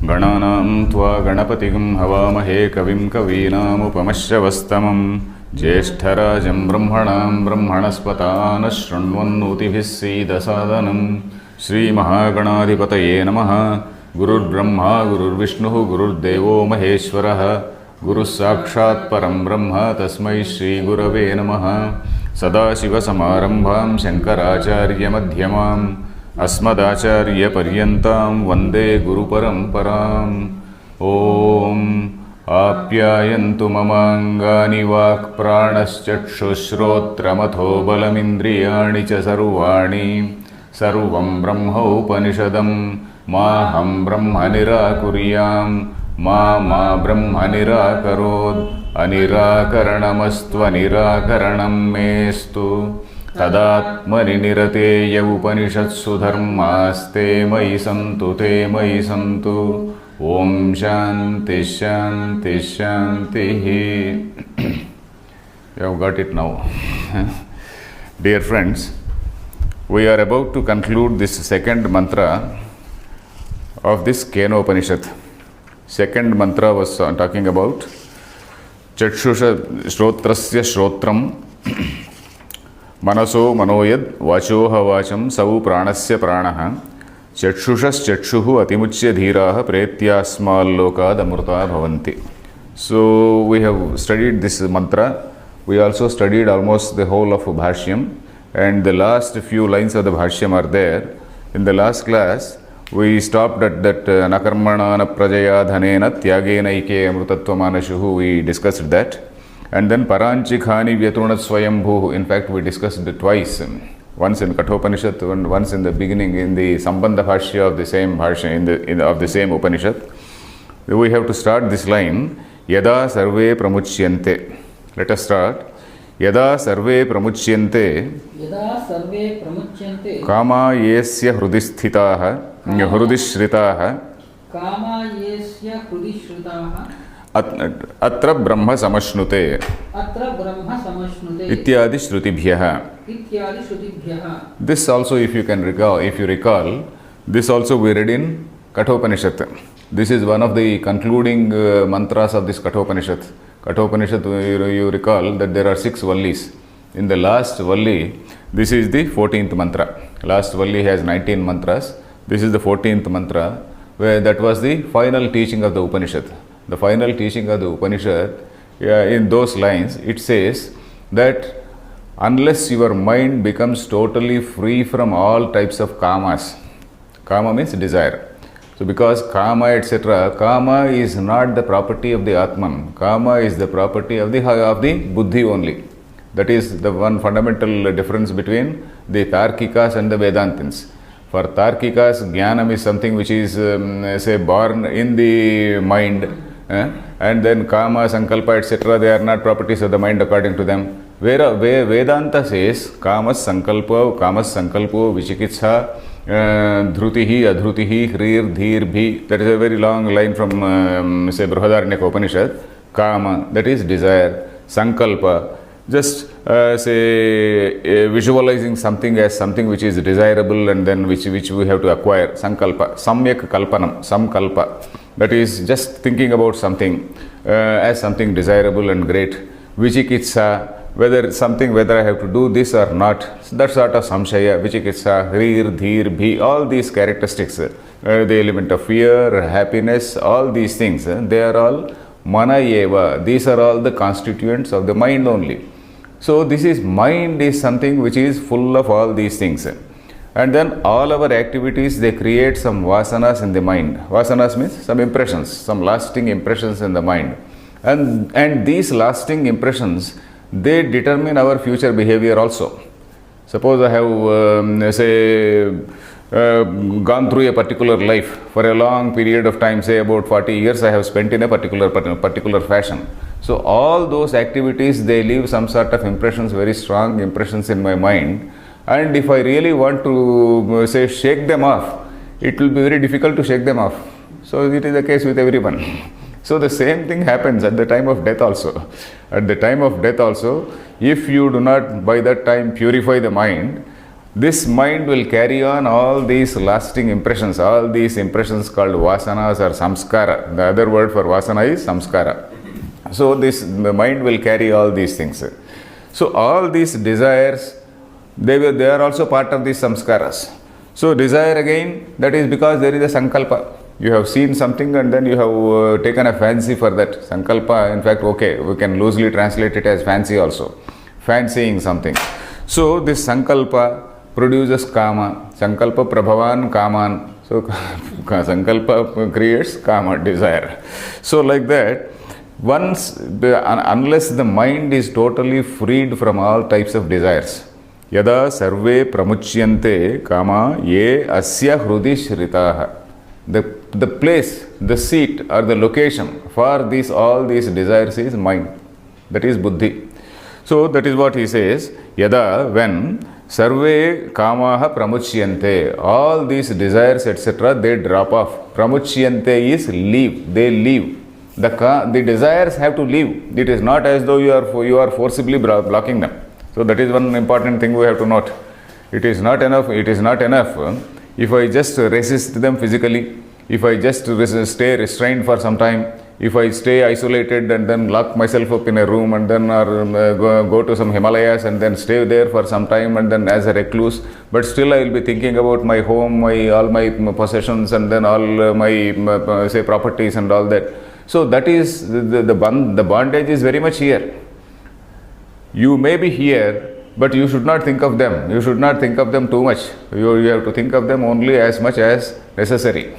गणानां त्वा गणपतिं हवामहे कविं कवीनामुपमश्रवस्तमं ज्येष्ठराजं ब्रह्मणां ब्रह्मणस्पतान् शृण्वन्नोतिभिः सीदसादनं श्रीमहागणाधिपतये नमः। गुरुर्ब्रह्मा गुरुर्विष्णुः गुरुर्देवो महेश्वरः गुरुः साक्षात् परं ब्रह्म तस्मै श्रीगुरवे नमः। सदाशिवसमारम्भां शङ्कराचार्यमध्यमाम् अस्मदाचार्यपर्यन्तां वन्दे गुरुपरम्पराम्। ॐ आप्यायन्तु ममाङ्गानि वाक्प्राणश्चक्षुश्रोत्रमथो बलमिन्द्रियाणि च सर्वाणि सर्वं ब्रह्मोपनिषदं माहं ब्रह्म निराकुर्यां मा ब्रह्म निराकरोत् अनिराकरणमस्त्वनिराकरणं मेस्तु। तदात्मनि निरतेय उपनिषत्सु धर्मास्ते मयि सन्तु ते मयि सन्तु। ॐ शान्ति शान्ति शान्तिः। You have got it now. Dear friends, we are about to conclude this second mantra of this Kenopanishad. Second mantra was talking about Chakshusha Shrotrasya Shrotram Manaso Manoyad Vachoha Vacham Savu Pranasya Pranaha Chakshushaschakshuhu Atimuchya Dhiraha Pretyasmallokad Amrta Bhavanti. So we have studied this mantra. We also studied almost the whole of Bhashyam, and the last few lines of the Bhashyam are there. In the last class, we stopped at that Nakarmana Naprajaya Dhanena Tyagena Ike Amrutattvamanashuhu. We discussed that. And then Paranchikhani Vyatrunat Swayambhu. In fact, we discussed it twice. Once in Kenopanishad and once in the beginning in the Sambandha Bhashya of the same Bhashya, of the same Upanishad. We have to start this line, Yada Sarve Pramuchyante. Let us start. Yada Sarve Pramuchyante Kama Yesya Hrudisthitaha Hrudishritaha Kama Yesya Hrudishritaha Atra Brahma Samashnute Ityadi Shrutibhyaha. This also, if you recall, this also we read in Kenopanishad. This is one of the concluding mantras of this Kenopanishad. Kenopanishad, you recall that there are 6 vallis. In the last valli, this is the 14th mantra. Last valli has 19 mantras. This is the 14th mantra, where that was the final teaching of the Upanishad. The final teaching of the Upanishad, in those lines, it says that unless your mind becomes totally free from all types of kamas, kama means desire. So because kama etc., kama is not the property of the Atman. Kama is the property of the buddhi only. That is the one fundamental difference between the Tarkikas and the Vedantins. For Tarkikas, Jnanam is something which is say born in the mind, and then kama, sankalpa etc., they are not properties of the mind according to them. Where Vedanta says kamas sankalpo vichikitsa dhrutihi adhrutihi hrir dhir bhi. That is a very long line from say Brihadaranyaka Upanishad. Kama, that is desire. Sankalpa, just say visualizing something as something which is desirable and then which we have to acquire. Sankalpa, samyak kalpanam, samkalpa, that is just thinking about something as something desirable and great. Vichikitsa, whether I have to do this or not, that sort of samshaya. Vichikitsa, hrir dhir bhi, all these characteristics, the element of fear, happiness, all these things, they are all mana eva. These are all the constituents of the mind only. So this is mind is something which is full of all these things, and then all our activities, they create some vasanas in the mind. Vasanas means some impressions, some lasting impressions in the mind, and these lasting impressions, they determine our future behavior also. Suppose I have gone through a particular life for a long period of time, say about 40 years I have spent in a particular fashion. So all those activities, they leave some sort of impressions, very strong impressions in my mind, and if I really want to say shake them off, it will be very difficult to shake them off. So it is the case with everyone. So the same thing happens at the time of death also. At the time of death also, if you do not by that time purify the mind, this mind will carry on all these lasting impressions, all these impressions called vasanas or samskara. The other word for vasana is samskara. So the mind will carry all these things. So all these desires, they are also part of these samskaras. So desire again, that is because there is a sankalpa. You have seen something and then you have taken a fancy for that. Sankalpa, in fact, okay, we can loosely translate it as fancy also. Fancying something. So this sankalpa produces kama. Sankalpa prabhavan kaman. So sankalpa creates kama, desire. So like that, unless the mind is totally freed from all types of desires, yada sarve pramuchyante kama ye asya hrudi shritaha. The place, the seat or the location for all these desires is mind. That is buddhi. So that is what he says. Yada, when sarve kamaha pramuchyante, all these desires etc. they drop off. Pramuchyante is leave. They leave. The desires have to leave. It is not as though you are forcibly blocking them. So that is one important thing we have to note. It is not enough. It is not enough if I just resist them physically, if I just stay restrained for some time, if I stay isolated and then lock myself up in a room and then go to some Himalayas and then stay there for some time and then as a recluse, but still I will be thinking about my home, all my possessions and then all my say properties and all that. So that is the bondage is very much here. You may be here, but you should not think of them. You should not think of them too much. You have to think of them only as much as necessary.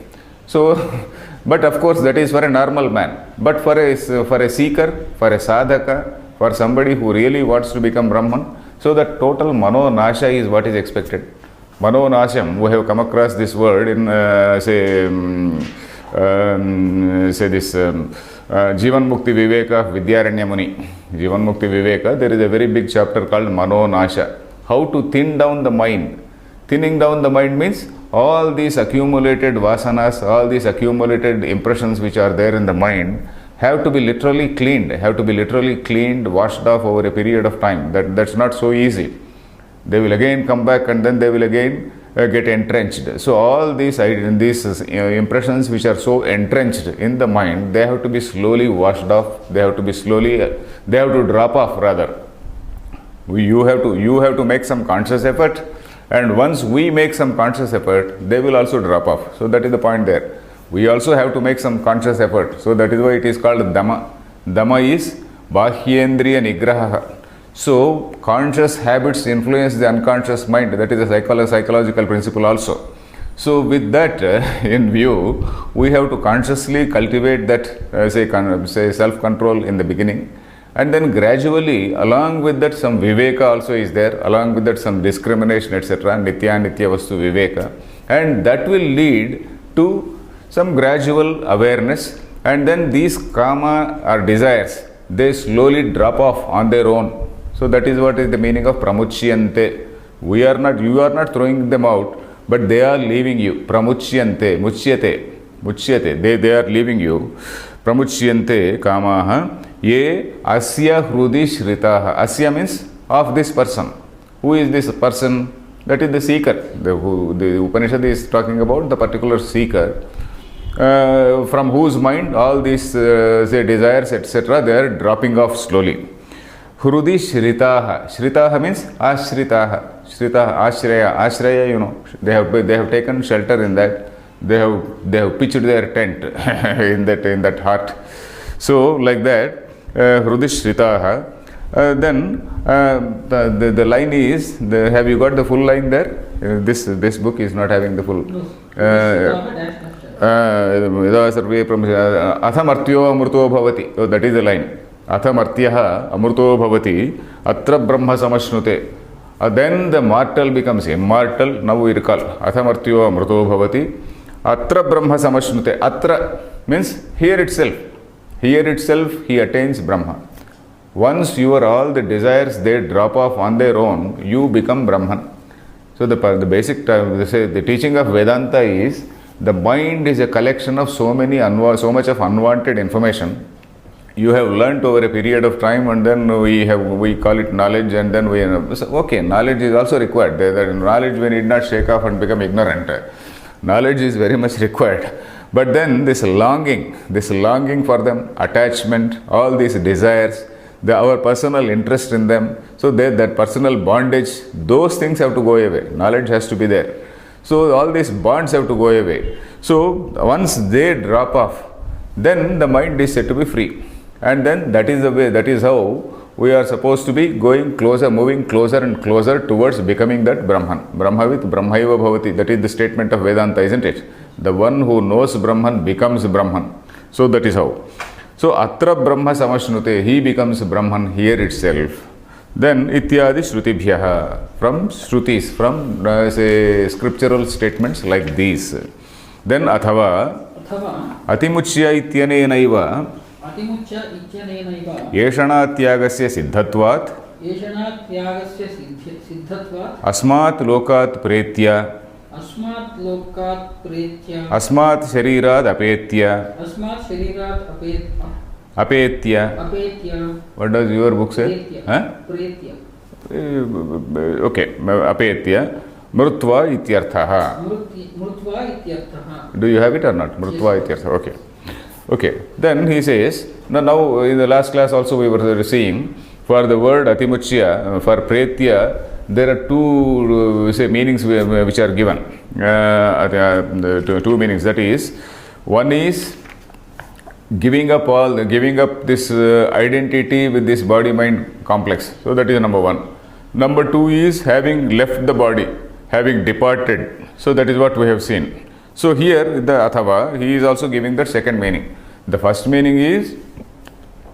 So, but of course that is for a normal man. But for a seeker, for a sadhaka, for somebody who really wants to become Brahman, so the total mano nasha is what is expected. Mano nasham, we have come across this word in this Jivan Mukti Viveka Vidyaranya Muni. Jivan Mukti Viveka, there is a very big chapter called Mano Nasha. How to thin down the mind. Thinning down the mind means all these accumulated vasanas, all these accumulated impressions which are there in the mind have to be literally cleaned, washed off over a period of time. That's not so easy. They will again come back and then they will again get entrenched. So all these impressions which are so entrenched in the mind, they have to be slowly washed off. They have to drop off rather. You have to make some conscious effort, and once we make some conscious effort, they will also drop off. So that is the point there. We also have to make some conscious effort. So that is why it is called Dhamma. Dhamma is Bahyendriya Nigraha. So conscious habits influence the unconscious mind. That is a psychological principle also. So with that in view, we have to consciously cultivate that say self-control in the beginning, and then gradually along with that some viveka also is there, along with that some discrimination etc. Nitya vastu viveka, and that will lead to some gradual awareness, and then these kama or desires, they slowly drop off on their own. So that is what is the meaning of pramuchyante. You are not throwing them out, but they are leaving you. Pramuchyante, muchyate, they are leaving you. Pramuchyante kamaha ye asya hrudi shritaha. Asya means of this person. Who is this person? That is the seeker. The Upanishad is talking about the particular seeker, from whose mind all these say desires etc. they are dropping off slowly. Hrudi shritaha. Shritaha means ashritaha. Shritaha, ashraya, you know. They have taken shelter in that. They have pitched their tent in that heart. So like that, Hrudi shritaha. Then the line is, have you got the full line there? This book is not having the full. Athamartyo amurto bhavati. So that is the line. Athamartyah amurto bhavati atra brahma samashnute. Then the mortal becomes immortal. Now we recall. Athamartyo amurto bhavati atra brahma samashnute. Atra means here itself. Here itself he attains Brahma. Once all the desires they drop off on their own, you become Brahman. So the basic the teaching of Vedanta is the mind is a collection of so much of unwanted information. you have learnt over a period of time, and then we call it knowledge, and then okay, knowledge is also required. That knowledge we need not shake off and become ignorant. Knowledge is very much required. But then this longing for them, attachment, all these desires, our personal interest in them, so that personal bondage, those things have to go away. Knowledge has to be there. So all these bonds have to go away. So once they drop off, then the mind is said to be free. And then that is the way, that is how we are supposed to be going closer, moving closer and closer towards becoming that Brahman. Brahmavit Brahmaiva Bhavati. That is the statement of Vedanta, isn't it? The one who knows Brahman becomes Brahman. So that is how. So Atra Brahma Samashnute, he becomes Brahman here itself. Then Ityadi Shrutibhyaha, from Shrutis, from say scriptural statements like these. Then Athava Atimuchya Ityanenaiva Yeshanathyagasya Siddhatvat Asmat Lokat Pretya Asmat Sharirad Apetya. What does your book say? Huh? Okay, Apetya. Mrutva ityarthaha. Do you have it or not? Mrutva ityarthaha. Okay. Then he says, now in the last class also we were seeing, for the word Atimuchya, for Pretya, there are two meanings which are given. Two meanings. That is, one is giving up this identity with this body-mind complex. So that is number one. Number two is having left the body, having departed. So that is what we have seen. So here the Athava, he is also giving the second meaning. The first meaning is,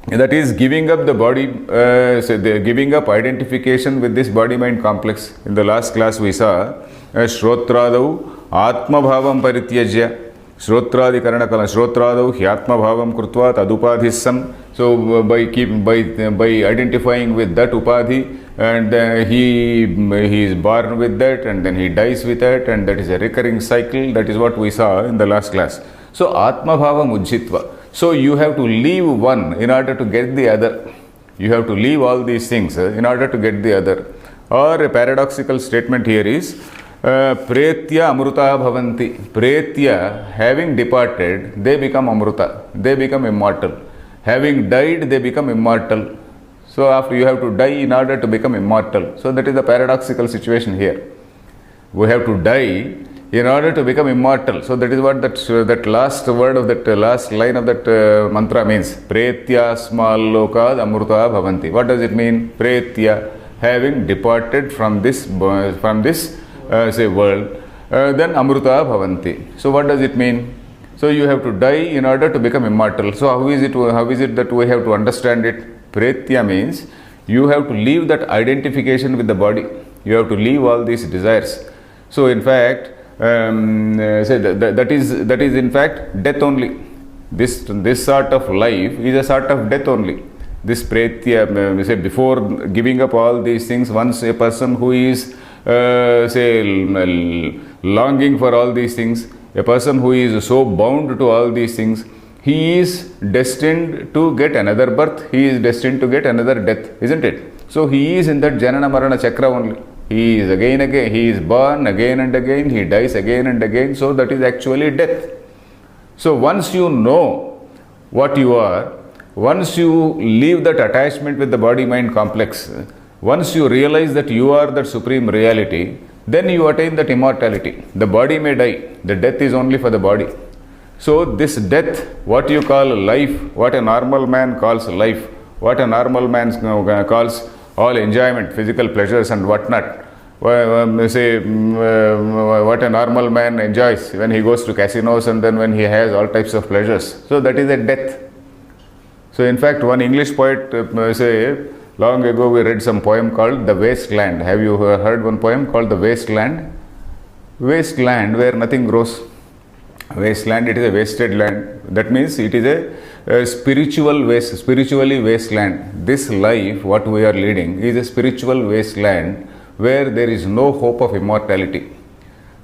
that is giving up the body, giving up identification with this body-mind complex. In the last class we saw, Shrotradau Atma Bhavam Parityajya. Shrotradi Karanakala Shrotradau Hyatma Bhavam Krutva Tadupadhisan. So by identifying with that upadhi, and he is born with that, and then he dies with that, and that is a recurring cycle. That is what we saw in the last class. So Atma Bhavam Ujjitva. So you have to leave one in order to get the other. You have to leave all these things in order to get the other. Or a paradoxical statement here is, Pretya Amruta Bhavanti. Pretya, having departed, they become Amruta. They become immortal. Having died, they become immortal. So after you have to die in order to become immortal. So that is the paradoxical situation here. We have to die in order to become immortal. So that is what that last word of that last line of that mantra means. Pretya smallokad amruta bhavanti. What does it mean? Pretya, having departed from this world, then amruta bhavanti. So what does it mean? So you have to die in order to become immortal. So how is it that we have to understand it? Pretya means you have to leave that identification with the body. You have to leave all these desires. So in fact, that is in fact death only. This sort of life is a sort of death only. This pretya, before giving up all these things, once a person who is longing for all these things, a person who is so bound to all these things, he is destined to get another birth, he is destined to get another death, isn't it? So he is in that Janana Marana Chakra only. He is he is born again and again, he dies again and again, so that is actually death. So once you know what you are, once you leave that attachment with the body-mind complex, once you realize that you are that supreme reality, then you attain that immortality. The body may die, the death is only for the body. So this death, what you call life, what a normal man calls life, what a normal man calls all enjoyment, physical pleasures and whatnot, what a normal man enjoys when he goes to casinos and then when he has all types of pleasures. So that is a death. So in fact, one English poet long ago we read some poem called The Wasteland. Have you heard one poem called The Wasteland? Wasteland where nothing grows. Wasteland, it is a wasted land. That means it is a spiritually wasteland. This life, what we are leading, is a spiritual wasteland where there is no hope of immortality.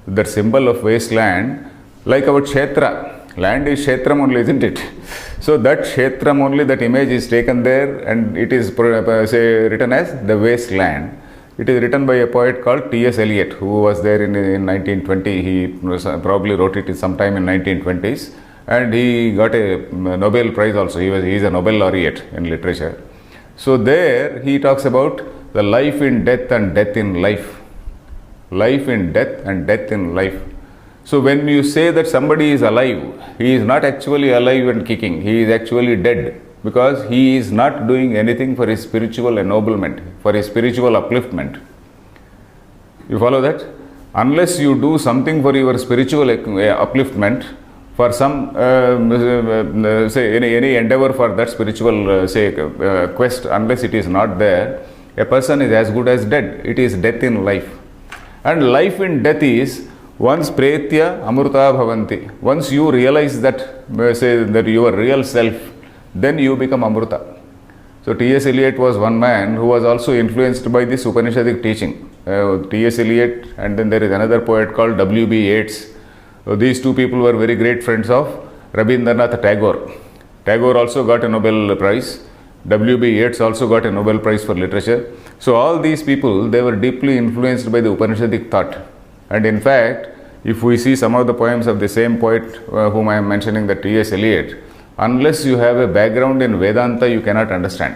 That symbol of wasteland, like our kshetra. Land is Kshetram only, isn't it? So that Kshetram only, that image is taken there and it is written as the wasteland. It is written by a poet called T.S. Eliot, who was there in 1920. He probably wrote it sometime in 1920s, and he got a Nobel Prize also. He is a Nobel laureate in literature. So there he talks about the life in death and death in life. Life in death and death in life. So when you say that somebody is alive, he is not actually alive and kicking. He is actually dead, because he is not doing anything for his spiritual ennoblement, for his spiritual upliftment. You follow that? Unless you do something for your spiritual upliftment, for some say any endeavor for that spiritual quest, unless it is not there, a person is as good as dead. It is death in life. And life in death is once pretya amruta bhavanti. Once you realize that, say that your real self, then you become amruta. So T.S. Eliot was one man who was also influenced by this Upanishadic teaching. T.S. Eliot, and then there is another poet called W.B. Yeats. So these two people were very great friends of Rabindranath Tagore. Tagore also got a Nobel Prize. W.B. Yeats also got a Nobel Prize for literature. So all these people, they were deeply influenced by the Upanishadic thought. And in fact, if we see some of the poems of the same poet whom I am mentioning, the T.S. Eliot, unless you have a background in Vedanta, you cannot understand.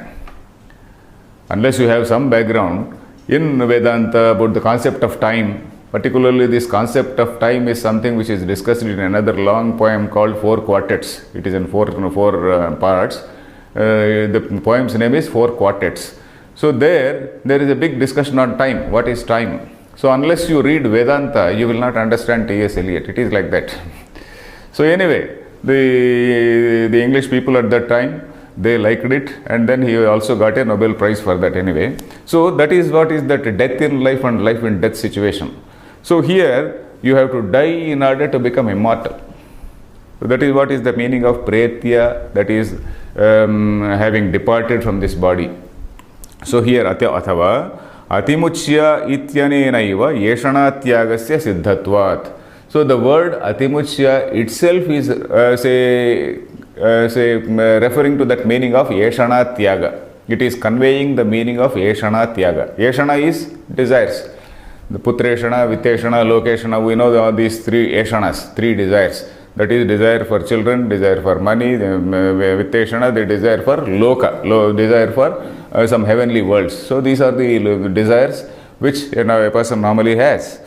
Unless you have some background in Vedanta about the concept of time, particularly this concept of time is something which is discussed in another long poem called Four Quartets. It is in four parts. The poem's name is Four Quartets. So there is a big discussion on time. What is time? So unless you read Vedanta, you will not understand T.S. Eliot. It is like that. So anyway, the English people at that time, they liked it, and then he also got a Nobel Prize for that anyway. So that is what is that death in life and life in death situation. So here you have to die in order to become immortal. So that is what is the meaning of pretya, that is having departed from this body. So here athava atimuchya ityanenaiva yeshanatyāgasya siddhatvat. So the word atimuchya itself is referring to that meaning of yeshanatyaga. It is conveying the meaning of yeshanatyaga. Yeshana is desires. The putreshana, vitteshana, lokeshana, we know all these three yeshanas, three desires. That is desire for children, desire for money, vitteshana, the desire for loka, desire for some heavenly worlds. So these are the desires which a person normally has.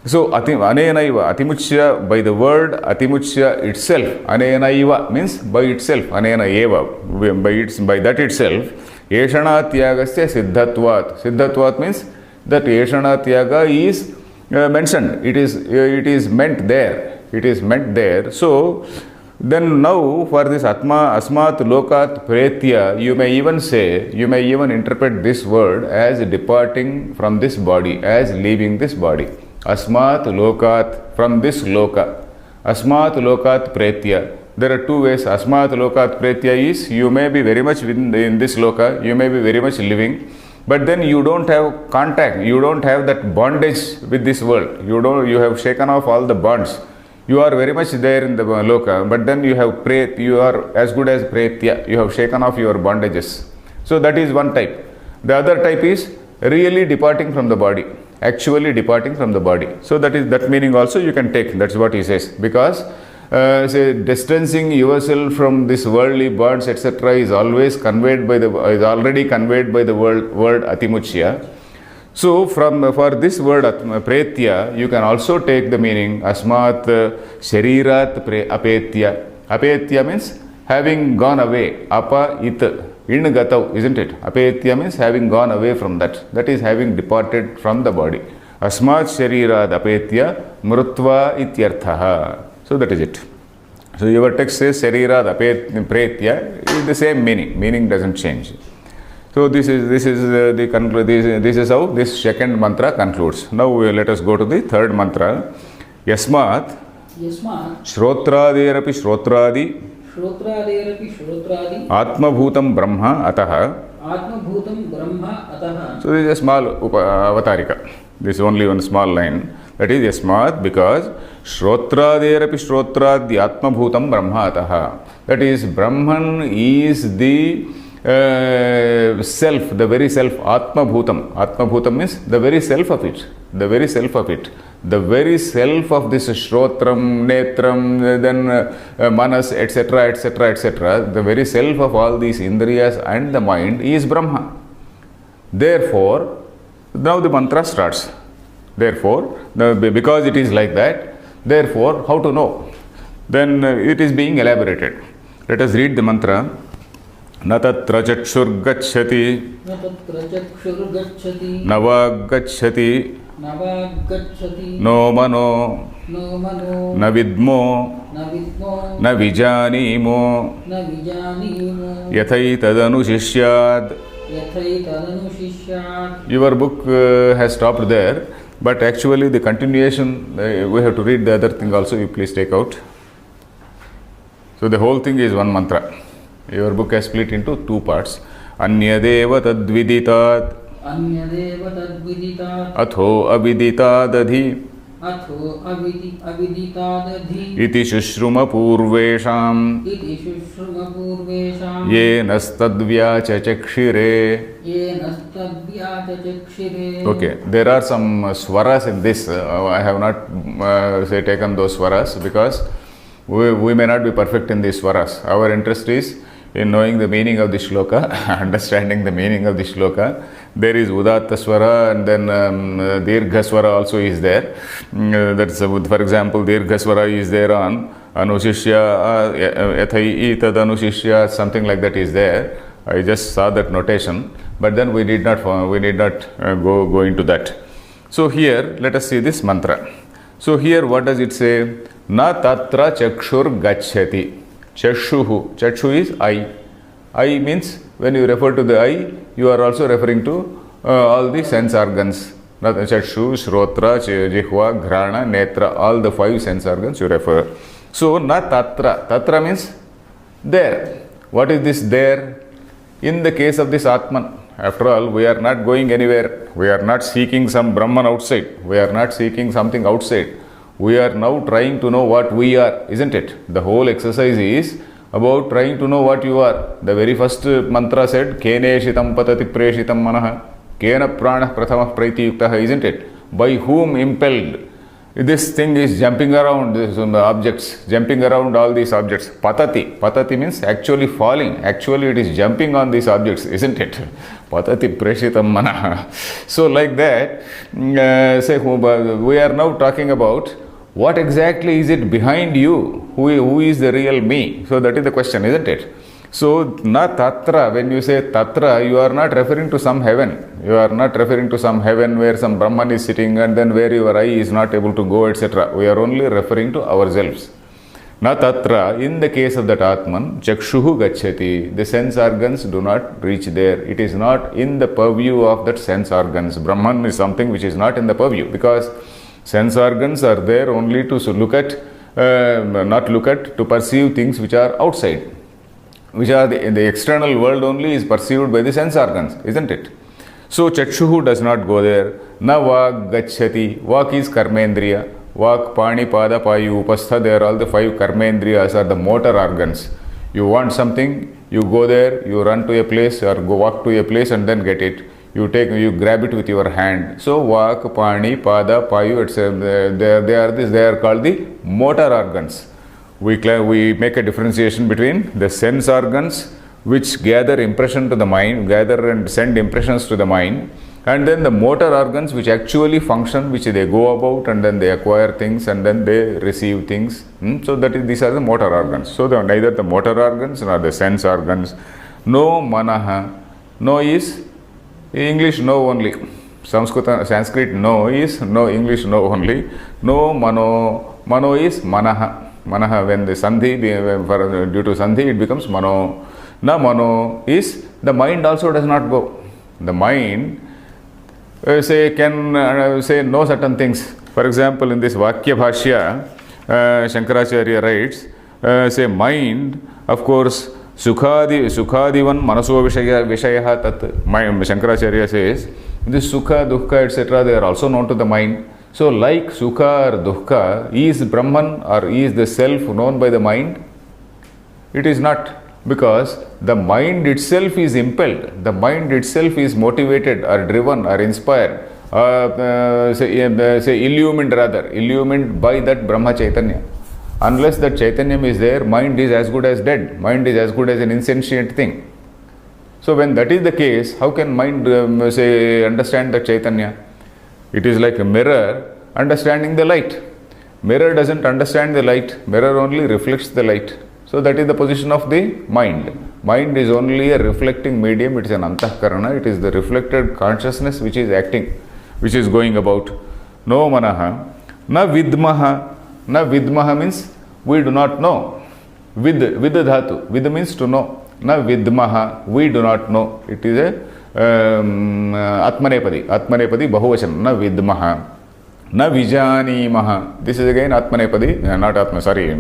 So anenaiva, atimuchya, by the word atimuchya itself, anenaiva means by itself, anena eva, by that itself, yeshanatyagasya siddhatvat. Siddhatvat means that yeshanatyaga is mentioned. It is meant there. It is meant there. So then now for this atma asmat lokat pretya, you may even say, you may even interpret this word as departing from this body, as leaving this body. Asmat lokat, from this loka. Asmat lokat pretya. There are two ways. Asmat lokat pretya is, you may be very much in this loka, you may be very much living, but then you don't have contact, you don't have that bondage with this world. You have shaken off all the bonds. You are very much there in the loka, but then you are as good as pretya. You have shaken off your bondages. So that is one type. The other type is really departing from the body, actually departing from the body. So that meaning also you can take. That's what he says. Because distancing yourself from this worldly bonds, etc., is already conveyed by the word atimuchya. So for this word pretya, you can also take the meaning asmat sharirat apetya. Apetya means having gone away. Apa it ingatau, isn't it? Apetya means having gone away from that. That is having departed from the body. Asmat sharirat apetya mrutva ityarthaha. So that is it. So your text says sharirat pretya is the same meaning. Meaning doesn't change. So this is how this second mantra concludes. Now let us go to the third mantra. Yasmat shrotrādirapi shrotrādi atma bhutam brahma ataha. So this is a small avatarika. This is only one small line. That is yasmat, because shrotraderaphi shrotradi atma bhutam brahmataha. That is, Brahman is the self, the very self, atma bhutam. Atma bhutam means the very self of it. The very self of it. The very self of this shrotram, netram, then manas, etc., etc., etc. The very self of all these indriyas and the mind is Brahma. Therefore, now the mantra starts. Therefore, because it is like that, therefore, how to know? Then it is being elaborated. Let us read the mantra. Na tatra chakshur gacchati, न तत्र चक्षुर्गच्छति na vagacchati, न वाग्गच्छति no mano, no मनो na vidmo, न विद्मो na vijanimo, न विजानीमो yathaitadanushishyaad. यथैतदनुशिष्यात्. Your book has stopped there, but actually the continuation, we have to read the other thing also. You please take out. So the whole thing is one mantra. Your book has split into two parts. Anyadeva tadviditat, अन्यदेव तद्विदितात् atho aviditadadhi, अथो अविदितादधि iti shushruma purvesham, इति शुश्रुमपूर्वेषाम् yenastadvyachachakshire. येनस्तद्व्याचचक्षिरे. Okay, there are some swaras in this. I have not say taken those swaras because we may not be perfect in these swaras. Our interest is in knowing the meaning of the shloka, understanding the meaning of the shloka. There is Udatta Swara, and then Dirgha Swara also is there. That's for example, Dirgha Swara is there on Anushishya, Yathai Tad Anushishya, something like that is there. I just saw that notation, but then we need not go into that. So here, let us see this mantra. So here, what does it say? Na tatra chakshur gacchati. Chashuhu. Chashu is eye. Eye means when you refer to the eye, you are also referring to all the sense organs. Chashu, Shrotra, Jihva, Ghrana, Netra, all the 5 sense organs you refer. So, na tatra. Tatra means there. What is this there? In the case of this Atman, after all, we are not going anywhere. We are not seeking some Brahman outside. We are not seeking something outside. We are now trying to know what we are, isn't it? The whole exercise is about trying to know what you are. The very first mantra said, Keneshitam patati preshitam manaha, Kena pranah prathamah praiti yuktaha, isn't it? By whom impelled? This thing is jumping around these objects, jumping around all these objects. Patati. Patati means actually falling. Actually it is jumping on these objects, isn't it? Patati preshitam manaha. So like that, we are now talking about what exactly is it behind you? Who is the real me? So that is the question, isn't it? So, na tatra, when you say tatra, you are not referring to some heaven. You are not referring to some heaven where some Brahman is sitting and then where your eye is not able to go, etc. We are only referring to ourselves. Na tatra, in the case of that Atman, chakshuhu gacchati, the sense organs do not reach there. It is not in the purview of that sense organs. Brahman is something which is not in the purview, because sense organs are there only to look at, to perceive things which are outside, which are the external world only is perceived by the sense organs, isn't it? So chakshuhu does not go there. Na vak gacchati. Vak is karmendriya. Vak, pani, pada, payu, upastha, they are all the 5 karmendriyas, are the motor organs. You want something, you go there, you run to a place or go walk to a place and then get it. You grab it with your hand. So vak, pani, pada, payu, they are called the motor organs. We make a differentiation between the sense organs which gather impression to the mind, gather and send impressions to the mind, and then the motor organs which actually function, which they go about and then they acquire things and then they receive things. So these are the motor organs. So neither the motor organs nor the sense organs. No manaha. No is English no only. Sanskrit no is no, English no only. No mano. Mano is manaha. Manaha, when the sandhi, due to sandhi, it becomes mano. Na mano is the mind also does not go. The mind can say no certain things. For example, in this Vakya Bhashya, Shankaracharya writes, say mind, of course, Sukhadivan manaso vishayaha tat. Shankaracharya says, this Sukha, Dukkha, etc., they are also known to the mind. So like Sukha or Dukkha, is Brahman or is the self known by the mind? It is not, because the mind itself is impelled, the mind itself is motivated or driven or inspired, say illumined by that Brahma Chaitanya. Unless that Chaitanyam is there, mind is as good as dead, mind is as good as an insentient thing. So when that is the case, how can mind understand the Chaitanya? It is like a mirror understanding the light. Mirror doesn't understand the light, mirror only reflects the light. So that is the position of the mind. Mind is only a reflecting medium, it is an antahkarana, it is the reflected consciousness which is acting, which is going about. No manaha, na vidmaha. Na vidmaha means we do not know. Vid dhatu, vid means to know. Na vidmaha, we do not know. It is a atmanepadi bahuvachan, na vidmaha. Na vijanimaha. This is again atmanepadi, not atma, sorry.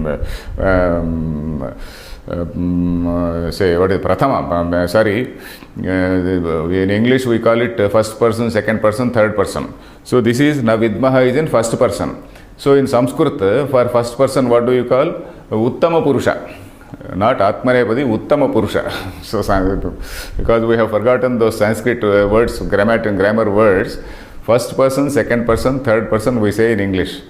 Say what is prathama, sorry. In English we call it first person, second person, third person. So this is na vidmaha is in first person. So in Sanskrit, for first person, what do you call? Uttama Purusha. Not Atmanepadi, Uttama Purusha. So, because we have forgotten those Sanskrit words, grammar words, first person, second person, third person, we say in English.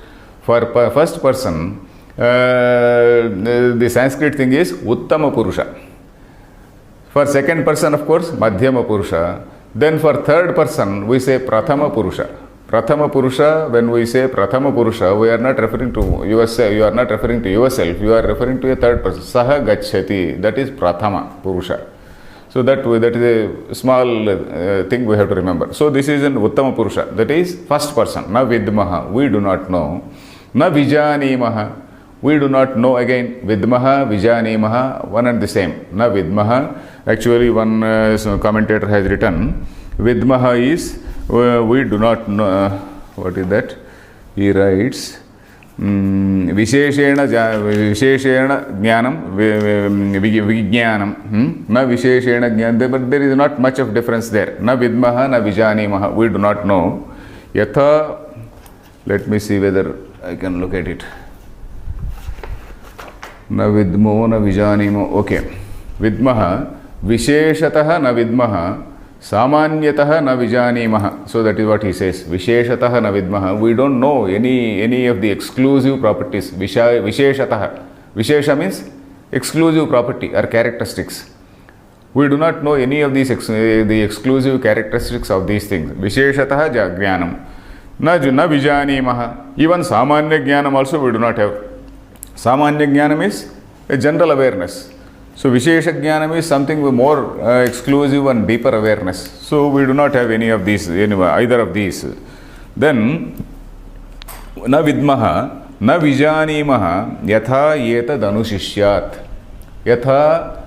For first person, the Sanskrit thing is Uttama Purusha. For second person, of course, Madhyama Purusha. Then for third person, we say Prathama Purusha. Prathama Purusha, when we say Prathama Purusha, we are not referring to yourself, you are not referring to yourself, you are referring to a third person. Saha Gacchati, that is Prathama Purusha. So that is a small thing we have to remember. So this is an Uttama Purusha, that is first person. Na Vidmaha, we do not know. Na Vijanimaha, we do not know again. Vidmaha, Vijanimaha, one and the same. Na Vidmaha, actually one commentator has written, Vidmaha is we do not know. What is that? He writes Visheshena jnanam vijnanam, na Visheshena jnanam, but there is not much of difference there. Na vidmaha, na vijanimaha, we do not know. Yatha, let me see whether I can look at it. Na vidmo, na vijanimo, okay. Vidmaha, Visheshataha na vidmaha, Samanyataha na vijanimaha. So that is what he says. Visheshataha na vidmaha. We don't know any of the exclusive properties. Visheshataha. Vishesha means exclusive property or characteristics. We do not know any of these the exclusive characteristics of these things. Visheshataha jnanam. Na vijanimaha. Even samanya jnanam also we do not have. Samanya jnanam is a general awareness. So Vishesha Jnanam is something with more exclusive and deeper awareness. So we do not have any of these, either of these. Then, na vidmaha, na vijanimaha, yatha yetad anushishyat. Yatha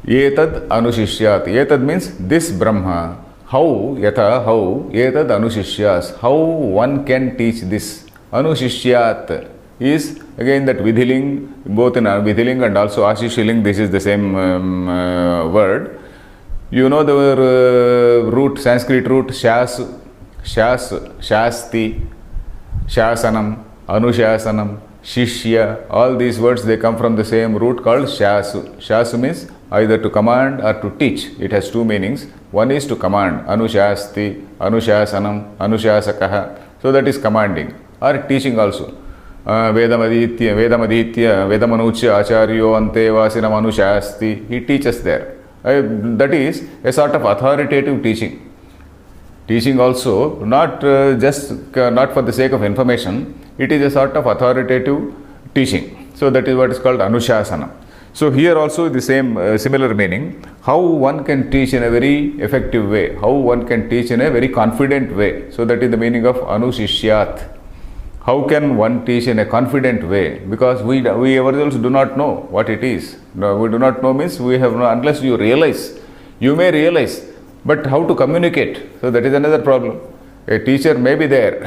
yetad anushishyat. Yetad means this Brahma. How, yatha, how, yetad anushishyas. How one can teach this. Anushishyat is again that Vidhiling, both in Vidhiling and also Ashishiling, this is the same word. You know the root, Sanskrit root, shas, shasti, shasanam, anushasanam, shishya, all these words they come from the same root called shasu. Shasu means either to command or to teach. It has two meanings. One is to command, anushasti, anushasanam, anushasakaha. So that is commanding or teaching also. Vedamaditya, Vedamanuchya, Acharyo, Ante, Vasinam, Anushasti. He teaches there. That is a sort of authoritative teaching. Teaching also, not not for the sake of information, it is a sort of authoritative teaching. So that is what is called Anushasana. So here also the same similar meaning. How one can teach in a very effective way, how one can teach in a very confident way. So that is the meaning of Anushishyat. How can one teach in a confident way? Because we ourselves do not know what it is. No, we do not know means we have no, unless you realize. You may realize, but how to communicate? So that is another problem. A teacher may be there,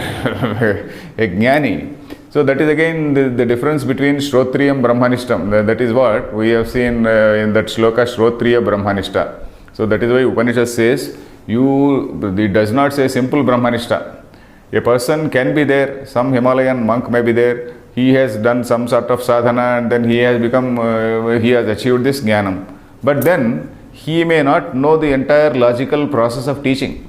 a jnani. So that is again the difference between Shrotriyam Brahmanishtam. That is what we have seen in that shloka, Shrotriya Brahmanishta. So that is why Upanishad says, it does not say simple Brahmanishta. A person can be there, some Himalayan monk may be there, he has done some sort of sadhana and then he has become, he has achieved this jnanam. But then he may not know the entire logical process of teaching.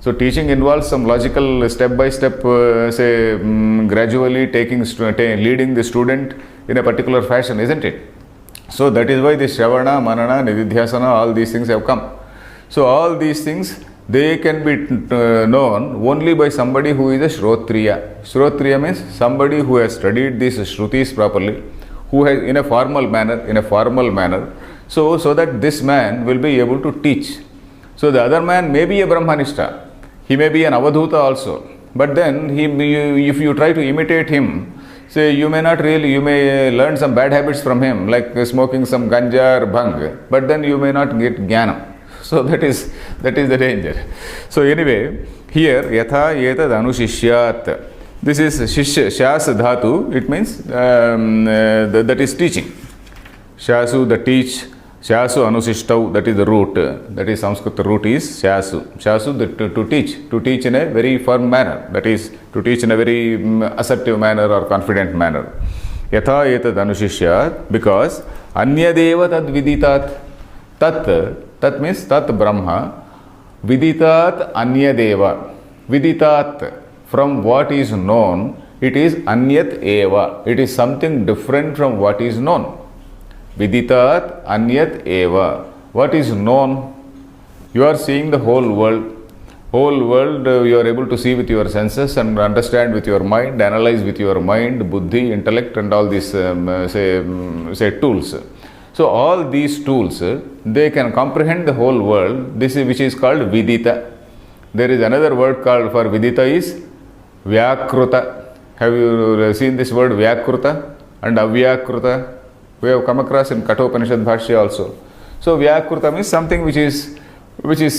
So teaching involves some logical step-by-step, gradually leading the student in a particular fashion, isn't it? So that is why the Shravana, Manana, Nididhyasana, all these things have come. So all these things, they can be known only by somebody who is a Shrotriya. Shrotriya means somebody who has studied these Shrutis properly, who has in a formal manner, so that this man will be able to teach. So the other man may be a Brahmanishta, he may be an Avadhuta also, but then if you try to imitate him, say you may learn some bad habits from him, like smoking some ganja or bhang, but then you may not get jnanam. So that is the danger. So anyway, here yatha etad anushishyat. This is shishya, shas dhatu. It means that is teaching. Shasu, the teach. Shasu anusishtau, that is the root. That is Sanskrit root is shasu. Shasu, to teach in a very firm manner. That is to teach in a very assertive manner or confident manner. Yatha etad anushishyat, because anyadeva tad viditat. Tat means tat Brahma. Viditat anyadeva. Viditat, from what is known, it is anyat eva. It is something different from what is known. Viditat anyat eva. What is known? You are seeing the whole world. Whole world you are able to see with your senses and understand with your mind, analyze with your mind, buddhi, intellect and all these tools. So all these tools, they can comprehend the whole world. This is which is called vidita. There is another word called for vidita is vyakruta. Have you seen this word vyakruta and avyakruta? We have come across in Kenopanishad Bhashya also. So vyakruta means something which is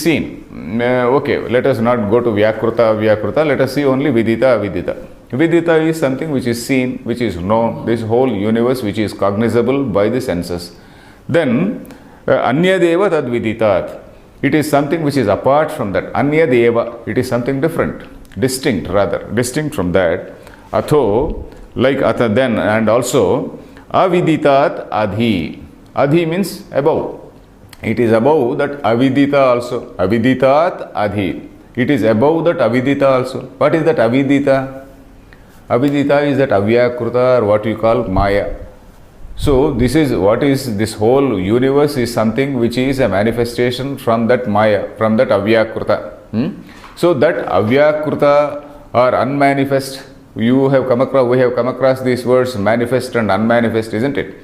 seen. Okay, let us not go to vyakruta, avyakruta. Let us see only vidita, avidita. Vidita is something which is seen, which is known, this whole universe which is cognizable by the senses. Then, anyadeva tad viditat. It is something which is apart from that. Anyadeva, it is something different, distinct from that. Atho, like atha then, and also, aviditat adhi. Adhi means above. It is above that avidita also. Aviditat adhi. It is above that avidita also. What is that avidita? Avidita is that avyakruta, or what you call maya. So this is what is this whole universe is something which is a manifestation from that maya, from that avyakruta. So that avyakruta or unmanifest, we have come across these words manifest and unmanifest, isn't it?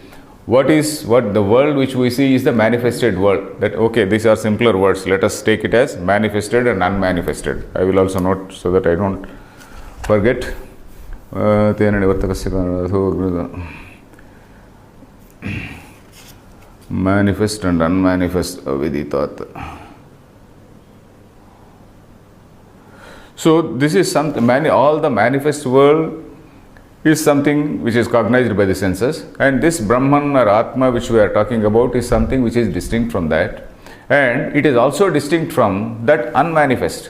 What the world which we see is the manifested world. That okay, these are simpler words. Let us take it as manifested and unmanifested. I will also note so that I don't forget. Manifest and unmanifest aviditat. So this is something, all the manifest world is something which is cognized by the senses, and this Brahman or Atma which we are talking about is something which is distinct from that, and it is also distinct from that unmanifest.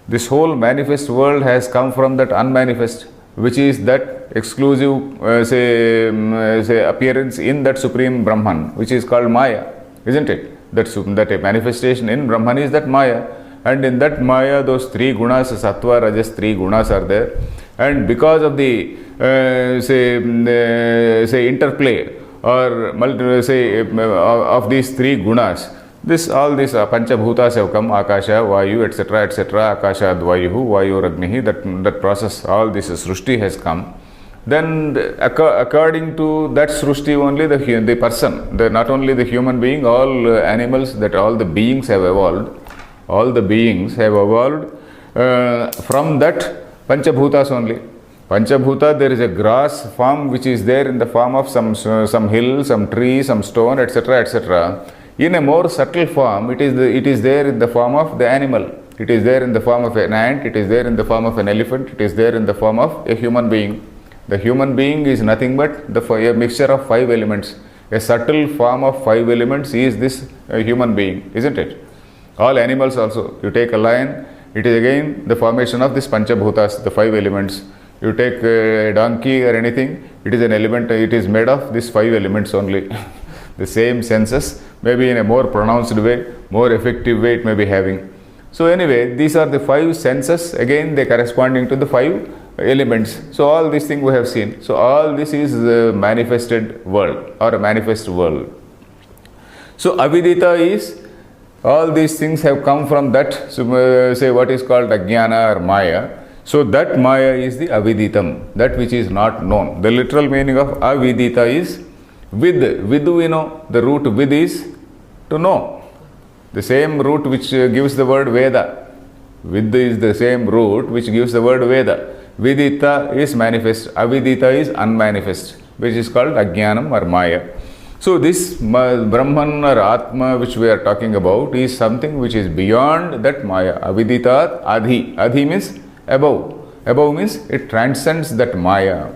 This whole manifest world has come from that unmanifest, which is that exclusive appearance in that supreme Brahman, which is called Maya, isn't it? That a manifestation in Brahman is that Maya, and in that Maya those three gunas, sattva, rajas, three gunas are there, and because of the interplay or of these three gunas, all these panchabhutas have come, akasha, vayu, etc., akasha, vayu, agnihi, that process, all this srushti has come. Then according to that srushti only the person, not only the human being, all animals, that all the beings have evolved. All the beings have evolved from that panchabhutas only. Panchabhuta, there is a grass form which is there in the form of some hill, some tree, some stone, etc. In a more subtle form, it is there in the form of the animal. It is there in the form of an ant. It is there in the form of an elephant. It is there in the form of a human being. The human being is nothing but a mixture of 5 elements. A subtle form of 5 elements is this human being, isn't it? All animals also. You take a lion, It is again the formation of this Panchabhutas, the 5 elements. You take a donkey or anything, it is an element, it is made of these 5 elements only. The same senses, maybe in a more pronounced way, more effective way it may be having. So anyway, these are the 5 senses, again they corresponding to the 5 elements. So all these things we have seen. So all this is the manifested world or a manifest world. So avidita is, all these things have come from that, say what is called ajnana or maya. So that maya is the aviditam, that which is not known. The literal meaning of avidita is with. With we know, the root with is to know. The same root which gives the word Veda. With is the same root which gives the word Veda. Vidita is manifest, avidita is unmanifest, which is called ajnanam or maya. So this Brahman or Atma which we are talking about is something which is beyond that maya. Avidita adhi. Adhi means above. Above means it transcends that maya.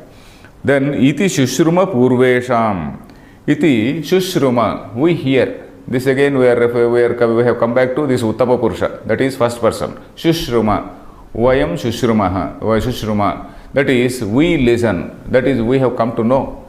Then iti shushruma purvesham. Iti shushruma, we hear. This again we have come back to this Uttama Purusha, that is first person. Shushruma. Vayam shushrumaha. Shushruma. That is we listen. That is we have come to know.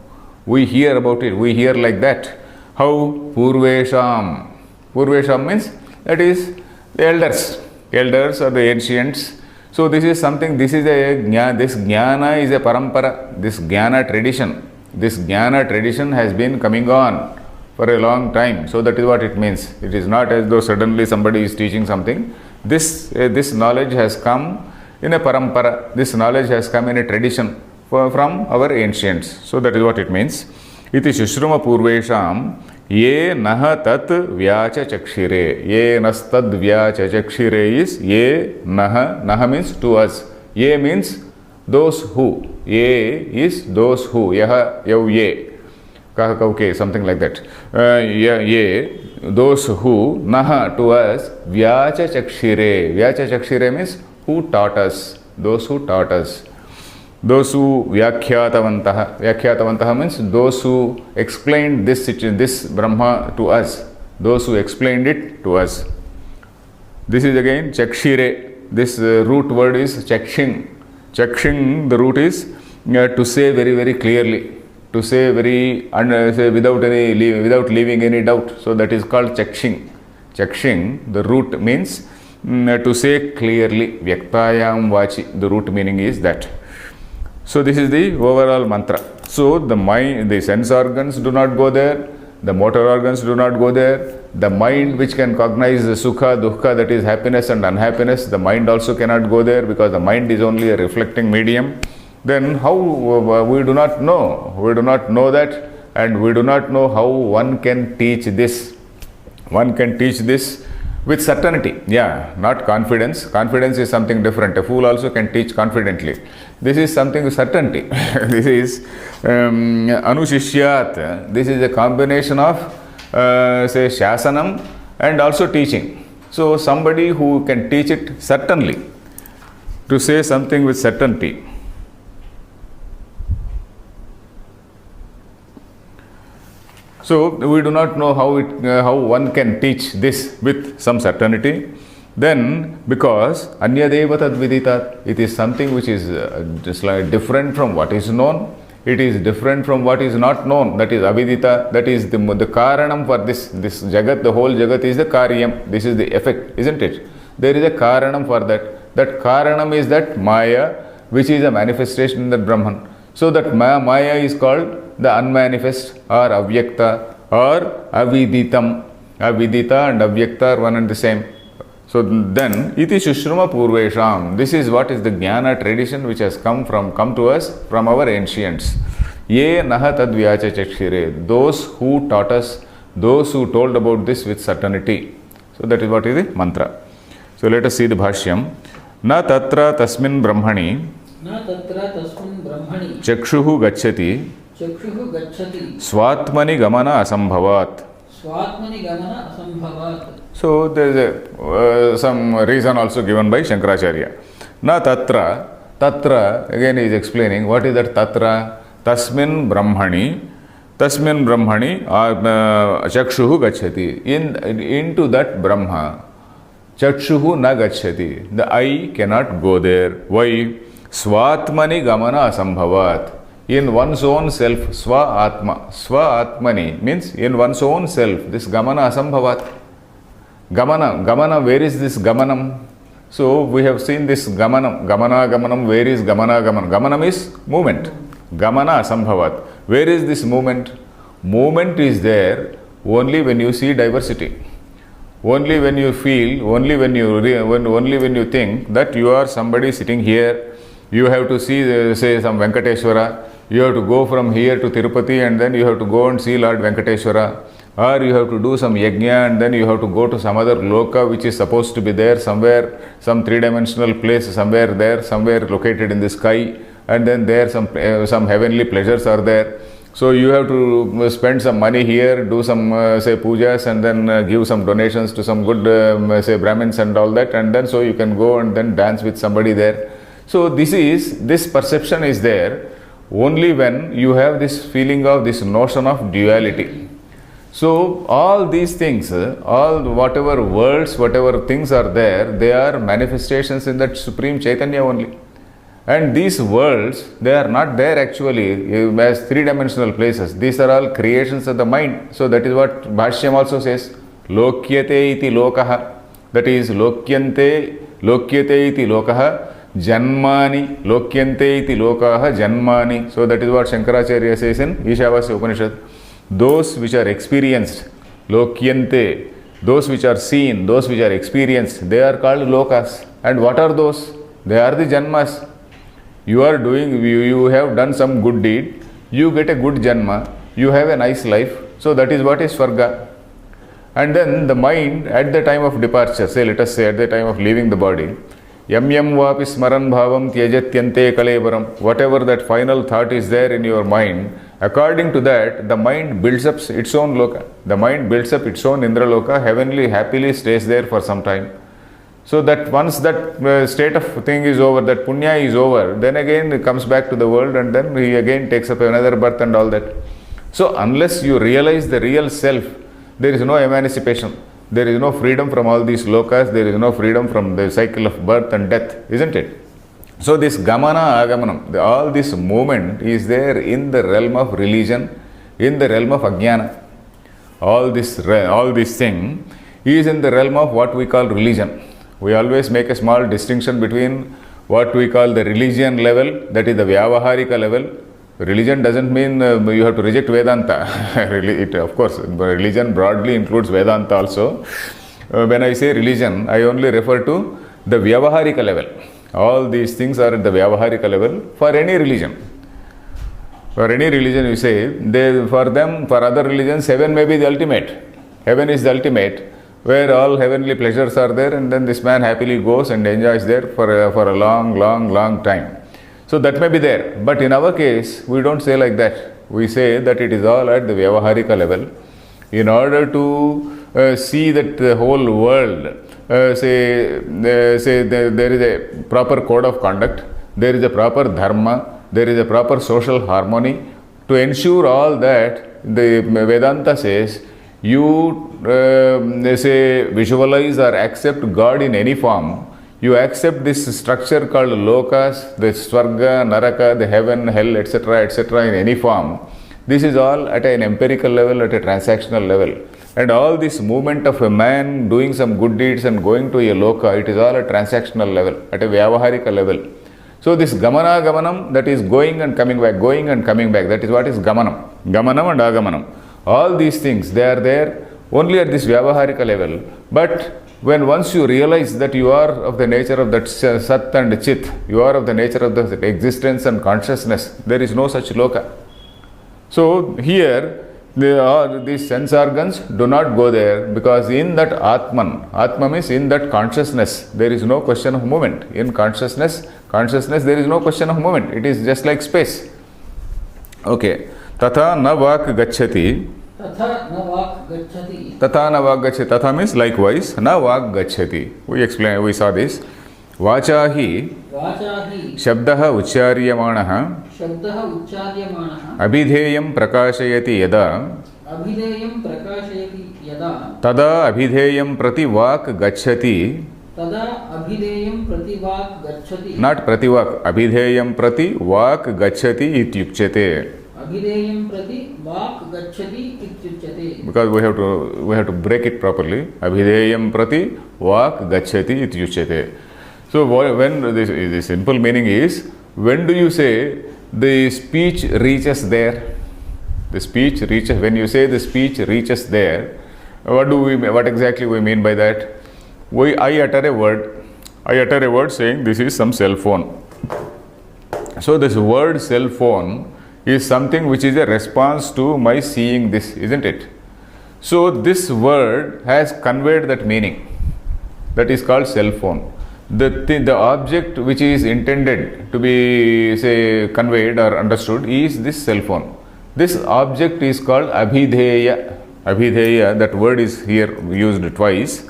We hear about it. We hear like that. How? Purvesham. Purvesham means that is the elders. Elders or the ancients. So this is something, this is a jnana, this jnana is a parampara, this jnana tradition. This jnana tradition has been coming on for a long time. So that is what it means. It is not as though suddenly somebody is teaching something. This knowledge has come in a parampara. This knowledge has come in a tradition from our ancients. So that is what it means. Iti shushruma purvesham ye naha tat vyacha chakshire. Ye nastad vyacha chakshire is ye naha. Naha means to us. Ye means those who. Ye is those who. Yaha yav ye. Kaha kauke, something like that. Ye, those who, naha, to us, vyacha chakshire. Vyacha chakshire means who taught us. Those who taught us. Those who vyakhyatavantaha. Vyakhyatavantaha means those who explained this Brahma to us. Those who explained it to us. This is again chakshire. This root word is chakshin. Chakshin, the root is to say very, very clearly. To say very, say without leaving any doubt. So that is called chakshin. Chakshin, the root means to say clearly. Vyaktayam vachi. The root meaning is that. So this is the overall mantra. So the mind, the sense organs do not go there. The motor organs do not go there. The mind which can cognize the sukha, dukkha, that is happiness and unhappiness, the mind also cannot go there because the mind is only a reflecting medium. Then how we do not know. We do not know that, and we do not know how one can teach this. One can teach this with certainty. Yeah, not confidence. Confidence is something different. A fool also can teach confidently. This is something with certainty. This is anushishyat. This is a combination of say shasanam and also teaching. So somebody who can teach it certainly, to say something with certainty. So we do not know how one can teach this with some certainty. Then because anyadeva tadviditat, it is something which is just like different from what is known. It is different from what is not known. That is avidita. That is the karanam for this jagat. The whole jagat is the karyam. This is the effect, isn't it? There is a karanam for that. That karanam is that maya, which is a manifestation in that Brahman. So that maya is called the unmanifest or avyakta or aviditam. Avidita and avyakta are one and the same. So then, iti shushruma purvesham. This is what is the jnana tradition which has come to us from our ancients. Ye naha tad vyacha chakshire. Those who taught us, those who told about this with certainty. So that is what is the mantra. So let us see the bhashyam. Na tatra tasmin brahmani. Na tatra tasmin brahmani. Chakshuhu gacchati. Chakshuhu gacchati. Swatmani gamana asambhavat. Swatmani gamana asambhavat. So there is some reason also given by Shankaracharya. Na tatra. Tatra, again he is explaining what is that tatra. Tasmin brahmani. Tasmin brahmani chakshuhu gacchati. Into that Brahma. Chakshuhu na gacchati. The eye cannot go there. Why? Swatmani gamana asambhavat. In one's own self, swa atma. Swa atmani means in one's own self. This gamana asambhavat. Gamana, where is this gamanam? So we have seen this gamanam, where is gamanam? Gamanam is movement. Gamana asambhavat. Where is this movement? Movement is there only when you see diversity. Only when you feel, only when you think that you are somebody sitting here, you have to see, say, some Venkateshwara, you have to go from here to Tirupati and then you have to go and see Lord Venkateshwara, or you have to do some yajna and then you have to go to some other loka which is supposed to be there somewhere, some three-dimensional place somewhere there, somewhere located in the sky, and then there some heavenly pleasures are there. So you have to spend some money here, do some say pujas and then give some donations to some good say Brahmins and all that, and then so you can go and then dance with somebody there. So this perception is there only when you have this feeling of this notion of duality. So all these things, all whatever worlds, whatever things are there, they are manifestations in that Supreme Chaitanya only. And these worlds, they are not there actually as three-dimensional places. These are all creations of the mind. So that is what Bhashyam also says. Lokyate iti lokaha. That is lokyate iti lokaha. Janmani. Lokyante iti lokaha janmani. So that is what Shankaracharya says in Ishavasya Upanishad. Those which are experienced, lokyante, those which are seen, those which are experienced, they are called lokas. And what are those? They are the janmas. You have done some good deed, you get a good janma, you have a nice life, so that is what is Swarga. And then the mind at the time of departure, say let us say at the time of leaving the body, yam vapi smaran bhavam tyajatyante kalevaram, whatever that final thought is there in your mind, according to that, the mind builds up its own loka. The mind builds up its own Indra loka, heavenly, happily stays there for some time. So that once that state of thing is over, that punya is over, then again it comes back to the world and then he again takes up another birth and all that. So unless you realize the real self, there is no emancipation. There is no freedom from all these lokas, there is no freedom from the cycle of birth and death, isn't it? So this gamana agamanam, all this movement is there in the realm of religion, in the realm of ajnana. All this thing is in the realm of what we call religion. We always make a small distinction between what we call the religion level, that is the Vyavaharika level. Religion doesn't mean you have to reject Vedanta. Of course, religion broadly includes Vedanta also. When I say religion, I only refer to the Vyavaharika level. All these things are at the Vyavaharika level for any religion. For any religion, you say, for other religions, heaven may be the ultimate. Heaven is the ultimate, where all heavenly pleasures are there, and then this man happily goes and enjoys there for a long time. So that may be there. But in our case, we don't say like that. We say that it is all at the Vyavaharika level. In order to see that the whole world, say there is a proper code of conduct, there is a proper dharma, there is a proper social harmony. To ensure all that, the Vedanta says, you visualize or accept God in any form. You accept this structure called lokas, the swarga, naraka, the heaven, hell, etc., in any form. This is all at an empirical level, at a transactional level. And all this movement of a man doing some good deeds and going to a loka, it is all at transactional level, at a vyavaharika level. So this gamanam, that is going and coming back, that is what is gamanam and agamanam. All these things, they are there only at this vyavaharika level. But once you realize that you are of the nature of that sat and chit, you are of the nature of the existence and consciousness, there is no such loka. So here, these sense organs do not go there, because in that Atman means in that consciousness, there is no question of movement. In consciousness, there is no question of movement. It is just like space. Okay. Tatha na vak gacchati. Tatha na vak gacchati. Tatha na vak gacchati. Tatha means likewise. Na vak gacchati. We saw this. Vachahi. Shabdaha uchcharyamanaha. Abhidheyam prakashayati yada. Tada abhideyam prati vak gacchati. Tada abhideyam prati vak gacchati. Not prati vak. Abhideyam prati vak gacchati ityuchyate. Abhideyam prati vak gacchati ityuchyate. Because we have to break it properly. Abhideyam prati vak gacchati ityuchyate. So when the simple meaning is, when do you say the speech reaches there? The speech reaches, when you say the speech reaches there, what exactly we mean by that? I utter a word saying this is some cell phone. So this word cell phone is something which is a response to my seeing this, isn't it? So this word has conveyed that meaning. That is called cell phone. The object which is intended to be, say, conveyed or understood is this cell phone. This object is called abhideya. Abhideya, that word is here used twice.